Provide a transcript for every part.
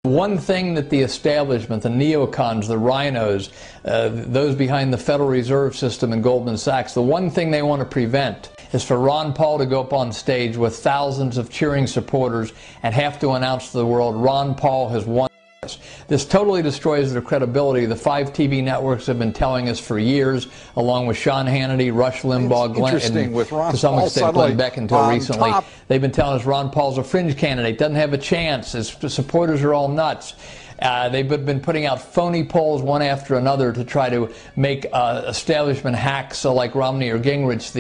One thing that the establishment, the neocons, the rhinos, those behind the Federal Reserve System and Goldman Sachs, the one thing they want to prevent is for Ron Paul to go up on stage with thousands of cheering supporters and have to announce to the world, Ron Paul has won. This totally destroys their credibility. The 5 TV networks have been telling us for years, along with Sean Hannity, Rush Limbaugh, Glenn, and with Ron to some Paul extent Glenn Beck until recently. Top. They've been telling us Ron Paul's a fringe candidate, doesn't have a chance. His supporters are all nuts. They've been putting out phony polls one after another to try to make establishment hacks like Romney or Gingrich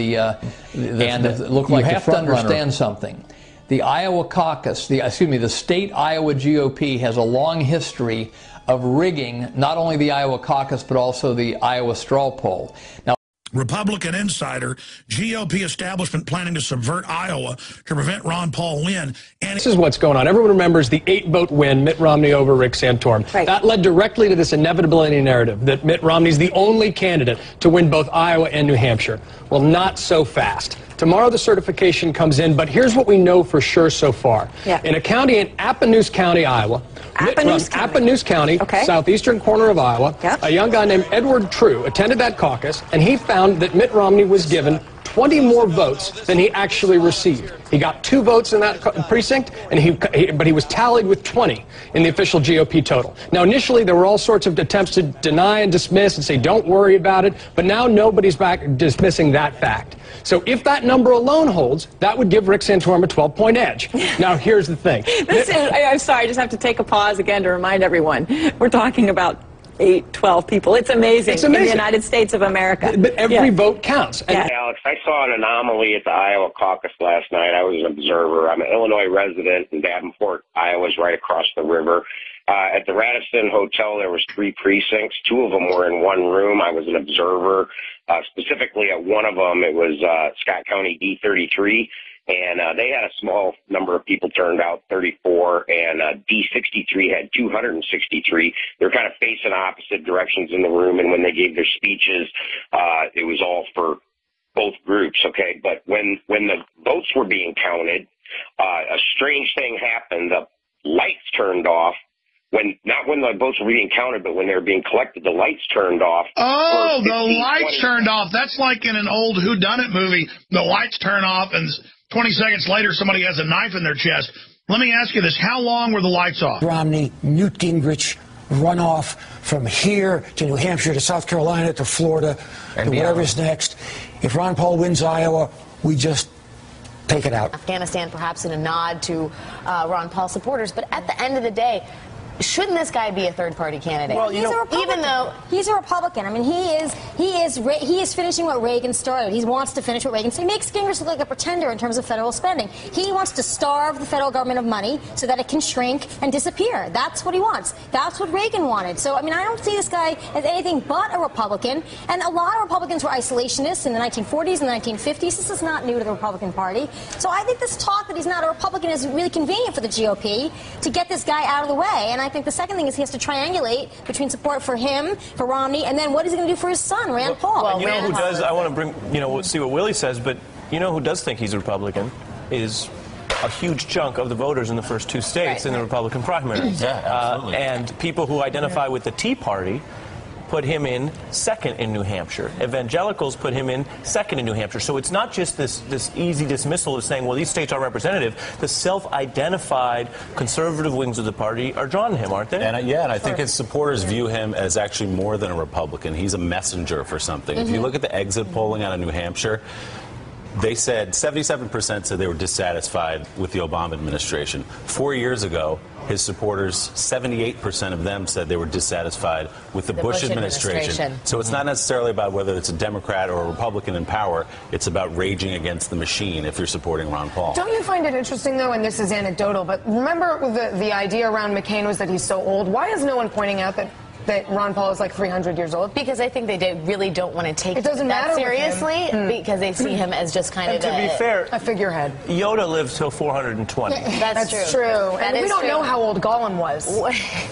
look like the front runner. You have to understand something. The Iowa caucus, the state Iowa GOP has a long history of rigging not only the Iowa caucus but also the Iowa straw poll. Now, Republican insider, GOP establishment planning to subvert Iowa to prevent Ron Paul win. And this is what's going on. Everyone remembers the 8-vote win, Mitt Romney over Rick Santorum. Right. That led directly to this inevitability narrative that Mitt Romney's the only candidate to win both Iowa and New Hampshire. Well, not so fast. Tomorrow the certification comes in, but here's what we know for sure so far. Yeah. In a county in Appanoose County, Iowa, Appanoose County, okay, southeastern corner of Iowa, yep, a young guy named Edward True attended that caucus, and he found that Mitt Romney was given 20 more votes than he actually received. He got 2 votes in that precinct, and but he was tallied with 20 in the official GOP total. Now, initially, there were all sorts of attempts to deny and dismiss and say, don't worry about it, but now nobody's back dismissing that fact. So if that number alone holds, that would give Rick Santorum a 12-point edge. Now, here's the thing. I'm sorry, I just have to take a pause again to remind everyone. We're talking about 8, 12 people. It's amazing. It's amazing. In the United States of America. But every vote counts. And Alex, I saw an anomaly at the Iowa caucus last night. I was an observer. I'm an Illinois resident in Davenport, Iowa's right across the river. At the Radisson Hotel, there was 3 precincts. 2 of them were in one room. I was an observer. Specifically at one of them, it was Scott County D33. And they had a small number of people turned out, 34, and D63 had 263. They're kind of facing opposite directions in the room, and when they gave their speeches, it was all for both groups, okay? But when the votes were being counted, a strange thing happened. The lights turned off. Not when the votes were being counted, but when they were being collected, the lights turned off. Oh, the lights turned off. That's like in an old whodunit movie. The lights turn off, and 20 seconds later, somebody has a knife in their chest. Let me ask you this. How long were the lights off? Romney, Newt Gingrich, runoff from here to New Hampshire to South Carolina to Florida to whatever's next. If Ron Paul wins Iowa, we just take it out. Afghanistan, perhaps in a nod to Ron Paul supporters. But at the end of the day, shouldn't this guy be a third-party candidate? Well, even though he's a Republican, I mean, he is finishing what Reagan started. He wants to finish what Reagan started. He makes Gingrich look like a pretender in terms of federal spending. He wants to starve the federal government of money so that it can shrink and disappear. That's what he wants. That's what Reagan wanted. So, I mean, I don't see this guy as anything but a Republican. And a lot of Republicans were isolationists in the 1940s and the 1950s. This is not new to the Republican Party. So I think this talk that he's not a Republican is really convenient for the GOP to get this guy out of the way. And I think the second thing is he has to triangulate between support for him, for Romney, and then what is he going to do for his son, Rand Paul? Well, you know who does, I want to bring, see what Willie says, but you know who does think he's a Republican is a huge chunk of the voters in the first 2 states in the Republican primaries. Yeah, absolutely. And people who identify with the Tea Party put him in second in New Hampshire. Evangelicals put him in second in New Hampshire. So it's not just this easy dismissal of saying, well, these states aren't representative. The self-identified conservative wings of the party are drawn to him, aren't they? And I think his supporters view him as actually more than a Republican. He's a messenger for something. If you look at the exit polling out of New Hampshire, they said 77% said they were dissatisfied with the Obama administration. 4 years ago, his supporters, 78% of them said they were dissatisfied with the Bush administration. So it's not necessarily about whether it's a Democrat or a Republican in power. It's about raging against the machine if you're supporting Ron Paul. Don't you find it interesting, though, and this is anecdotal, but remember the idea around McCain was that he's so old? Why is no one pointing out that Ron Paul is like 300 years old? Because I think they really don't want to take that seriously because they see him as just kind of to be fair, a figurehead. Yoda lived till 420. That's true. And we don't know how old Gollum was.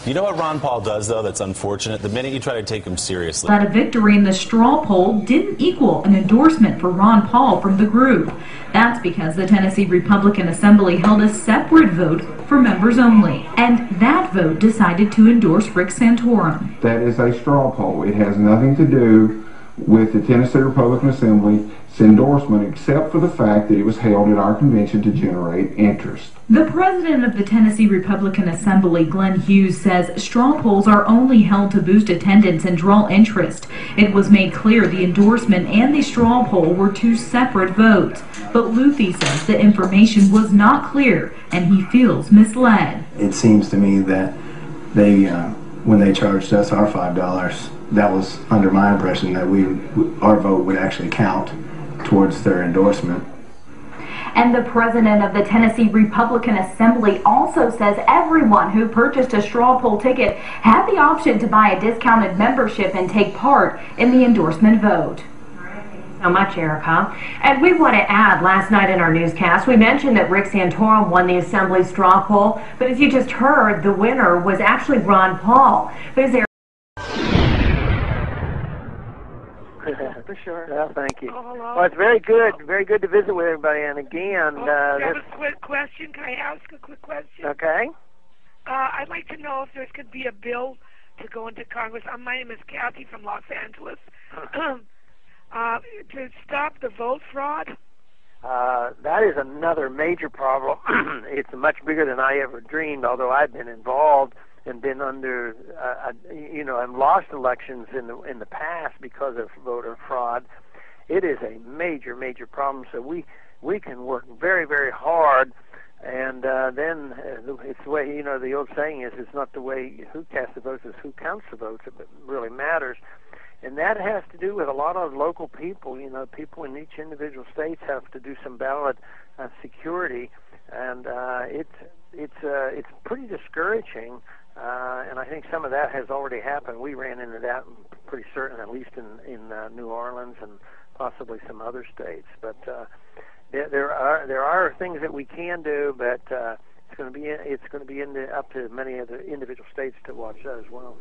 You know what Ron Paul does, though, that's unfortunate? The minute you try to take him seriously. But a victory in the straw poll didn't equal an endorsement for Ron Paul from the group. That's because the Tennessee Republican Assembly held a separate vote for members only, and that vote decided to endorse Rick Santorum. That is a straw poll. It has nothing to do with the Tennessee Republican Assembly's endorsement, except for the fact that it was held at our convention to generate interest. The president of the Tennessee Republican Assembly, Glenn Hughes, says straw polls are only held to boost attendance and draw interest. It was made clear the endorsement and the straw poll were two separate votes. But Luthi says the information was not clear and he feels misled. It seems to me that they, when they charged us our $5, that was under my impression that our vote would actually count towards their endorsement. And the president of the Tennessee Republican Assembly also says everyone who purchased a straw poll ticket had the option to buy a discounted membership and take part in the endorsement vote. So much, Erica. And we want to add, last night in our newscast, we mentioned that Rick Santorum won the Assembly straw poll, but as you just heard, the winner was actually Ron Paul. But is there For sure. Well, thank you. Well, it's very good to visit with everybody. And again, I have a quick question. Can I ask a quick question? Okay. I'd like to know if there could be a bill to go into Congress. My name is Kathy from Los Angeles. To stop the vote fraud. That is another major problem. It's much bigger than I ever dreamed. Although I've been involved and been under, and lost elections in the past because of voter fraud. It is a major, major problem. So we can work very, very hard, and then it's the way, the old saying is, it's not the way who casts the votes, it's who counts the votes that really matters. And that has to do with a lot of local people. People in each individual states have to do some ballot security, and it's pretty discouraging. And I think some of that has already happened. We ran into that, I'm pretty certain, at least in New Orleans and possibly some other states. But there are things that we can do, but it's going to be up to many of the individual states to watch that as well.